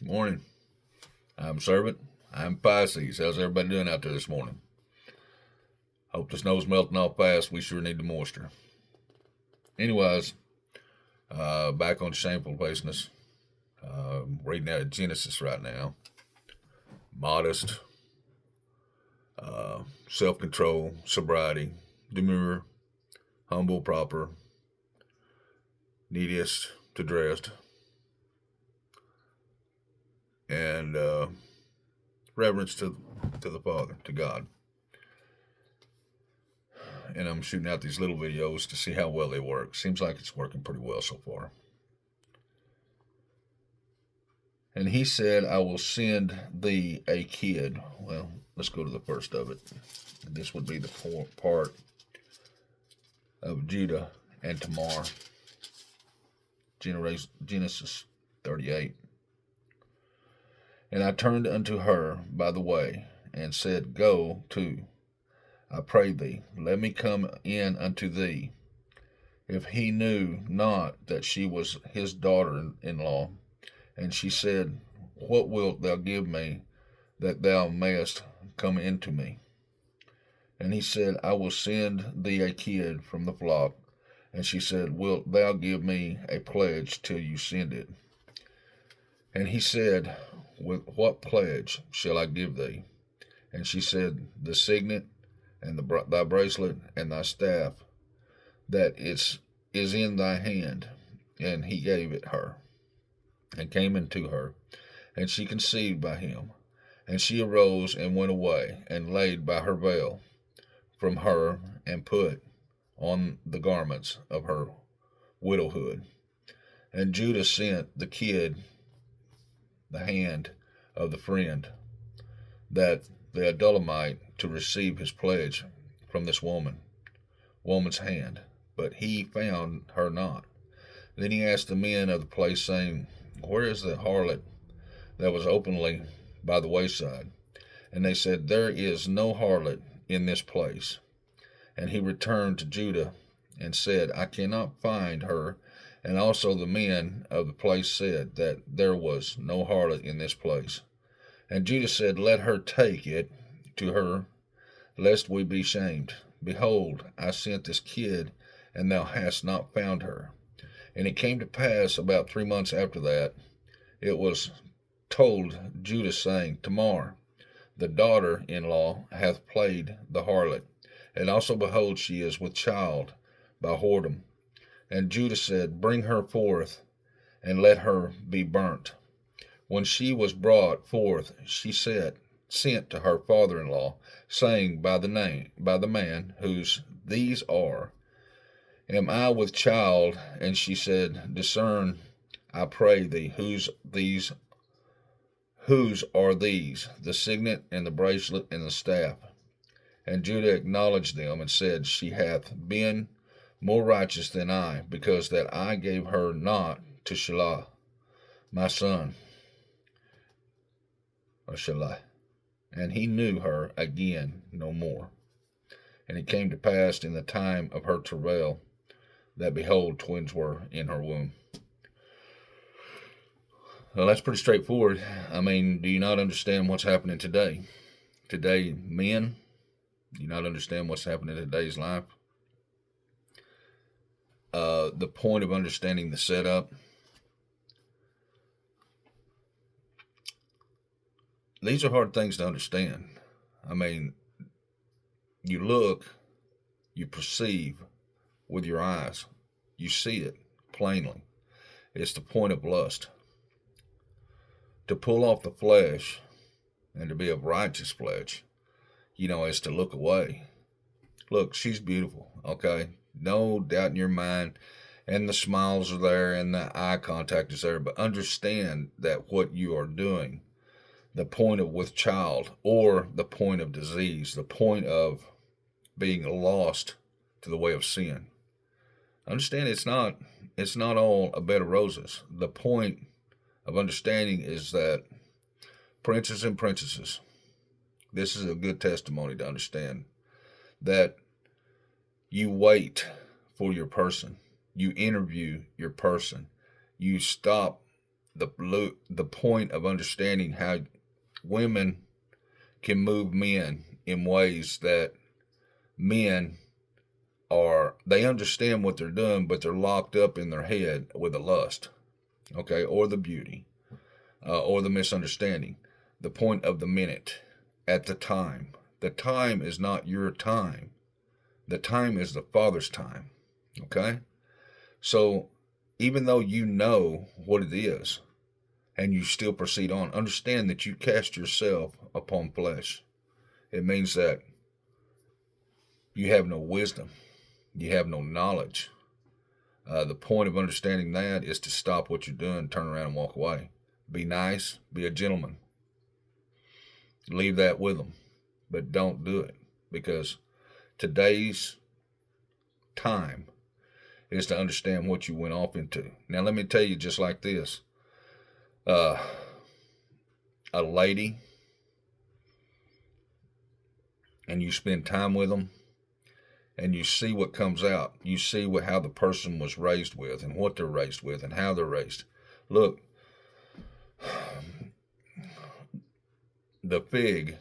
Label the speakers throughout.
Speaker 1: Morning. I'm Servant. I'm Pisces. How's everybody doing out there this morning? Hope the snow's melting off fast. We sure need the moisture. Anyways, back on shameful baseness. Reading out of Genesis right now. Modest, self-control, sobriety, demure, humble, proper, neediest to dressed, and reverence to the Father, to God. And I'm shooting out these little videos to see how well they work. Seems like it's working pretty well so far. And he said, I will send thee a kid. Well, let's go to the first of it. This would be the part of Judah and Tamar. Genesis 38. And I turned unto her by the way, and said, Go to, I pray thee, let me come in unto thee. If he knew not that she was his daughter-in-law. And she said, What wilt thou give me that thou mayest come into me? And he said, I will send thee a kid from the flock. And she said, Wilt thou give me a pledge till you send it? And he said, With what pledge shall I give thee? And she said, The signet, and thy bracelet, and thy staff, that is in thy hand. And he gave it her, and came into her, and she conceived by him. And she arose and went away, and laid by her veil from her, and put on the garments of her widowhood. And Judah sent the kid the hand of the friend, that the Adullamite, to receive his pledge from this woman's hand. But he found her not. Then he asked the men of the place, saying, Where is the harlot that was openly by the wayside? And they said, There is no harlot in this place. And he returned to Judah and said, I cannot find her. And also the men of the place said that there was no harlot in this place. And Judah said, Let her take it to her, lest we be shamed. Behold, I sent this kid, and thou hast not found her. And it came to pass about 3 months after that, it was told Judah, saying, Tamar, the daughter-in-law, hath played the harlot, and also behold, she is with child by whoredom. And Judah said, Bring her forth, and let her be burnt. When she was brought forth, she sent to her father-in-law, saying by the man whose these are, Am I with child? And she said, Discern, I pray thee, whose are these, the signet and the bracelet and the staff? And Judah acknowledged them and said, She hath been more righteous than I, because that I gave her not to Shelah, my son, or Shelah. And he knew her again no more. And it came to pass in the time of her travail, that behold, twins were in her womb. Well, that's pretty straightforward. I mean, do you not understand what's happening today? Today, men, do you not understand what's happening in today's life? The point of understanding the setup. These are hard things to understand. I mean, you look, you perceive with your eyes. You see it plainly. It's the point of lust. To pull off the flesh and to be of righteous flesh, is to look away. Look, she's beautiful, okay? No doubt in your mind. And the smiles are there and the eye contact is there. But understand that what you are doing, the point of with child, or the point of disease, the point of being lost to the way of sin. Understand it's not all a bed of roses. The point of understanding is that princes and princesses, this is a good testimony to understand that you wait for your person. You interview your person. You stop the point of understanding how women can move men in ways that men they understand what they're doing, but they're locked up in their head with the lust, okay, or the beauty, or the misunderstanding. The point of the minute, at the time. The time is not your time. The time is the Father's time, okay? So even though you know what it is and you still proceed on, understand that you cast yourself upon flesh. It means that you have no wisdom. You have no knowledge. The point of understanding that is to stop what you're doing, turn around and walk away. Be nice, be a gentleman. Leave that with them, but don't do it, because today's time is to understand what you went off into. Now, let me tell you just like this. A lady, and you spend time with them, and you see what comes out. You see how the person was raised with, and what they're raised with, and how they're raised. Look, the fig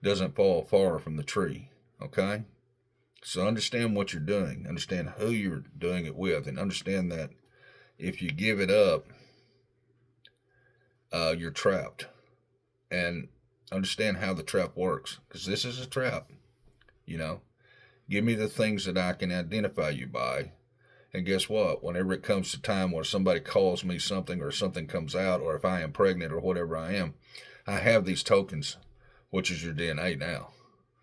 Speaker 1: doesn't fall far from the tree, okay? So understand what you're doing. Understand who you're doing it with, and understand that if you give it up, you're trapped. And understand how the trap works, because this is a trap, you know? Give me the things that I can identify you by. And guess what? Whenever it comes to time where somebody calls me something, or something comes out, or if I am pregnant or whatever I am, I have these tokens, which is your DNA now.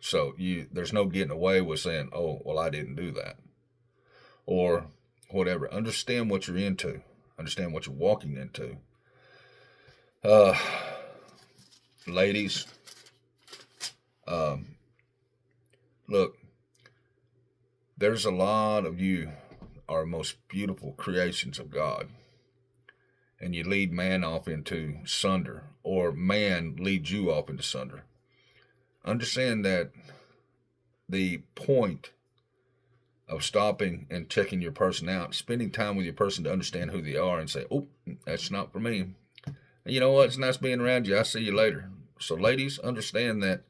Speaker 1: So there's no getting away with saying, oh, well, I didn't do that. Or whatever. Understand what you're into. Understand what you're walking into. Ladies, look, there's a lot of you are most beautiful creations of God. And you lead man off into sunder, or man leads you off into sunder. Understand that the point of stopping and checking your person out, spending time with your person to understand who they are and say, oh, that's not for me. And you know what? It's nice being around you. I'll see you later. So ladies, understand that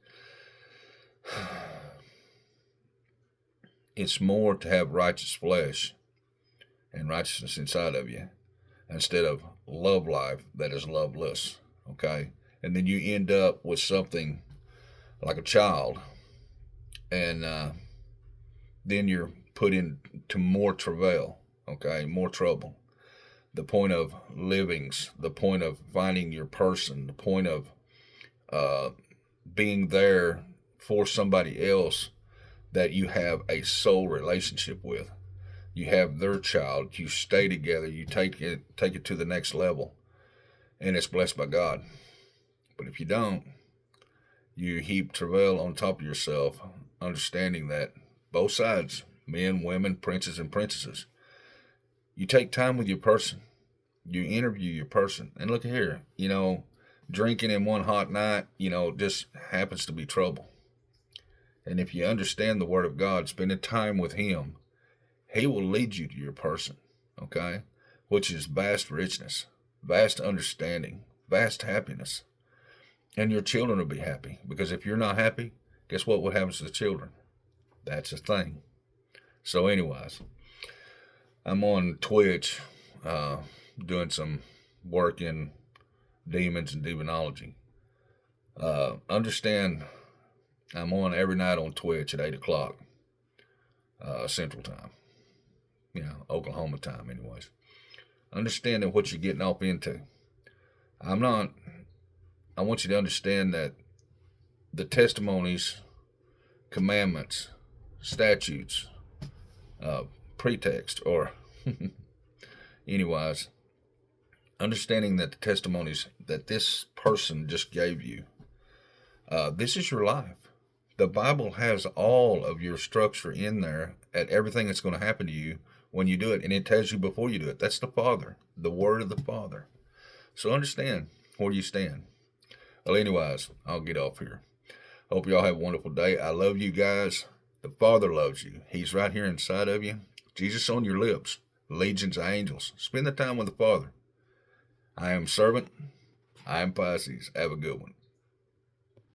Speaker 1: it's more to have righteous flesh and righteousness inside of you, instead of love life that is loveless, okay? And then you end up with something like a child, and then you're put into more travail, okay? More trouble. The point of livings, the point of finding your person, the point of being there for somebody else that you have a soul relationship with. You have their child, you stay together, you take it to the next level, and it's blessed by God. But if you don't, you heap travail on top of yourself, understanding that both sides, men, women, princes, and princesses, you take time with your person, you interview your person. And look here, drinking in one hot night, just happens to be trouble. And if you understand the Word of God, spending time with Him, He will lead you to your person, okay? Which is vast richness, vast understanding, vast happiness. And your children will be happy. Because if you're not happy, guess what happens to the children? That's the thing. So anyways, I'm on Twitch doing some work in demons and demonology. Understand, I'm on every night on Twitch at 8 o'clock Central Time. Oklahoma time anyways. Understanding what you're getting off into. I want you to understand that the testimonies, commandments, statutes, pretext, or anyways, understanding that the testimonies that this person just gave you, this is your life. The Bible has all of your structure in there at everything that's going to happen to you when you do it, and it tells you before you do it. That's the Father, the Word of the Father. So understand where you stand. Well, anyways, I'll get off here. Hope y'all have a wonderful day. I love you guys. The Father loves you. He's right here inside of you. Jesus on your lips. Legions of angels. Spend the time with the Father. I am servant. I am Pisces. Have a good one.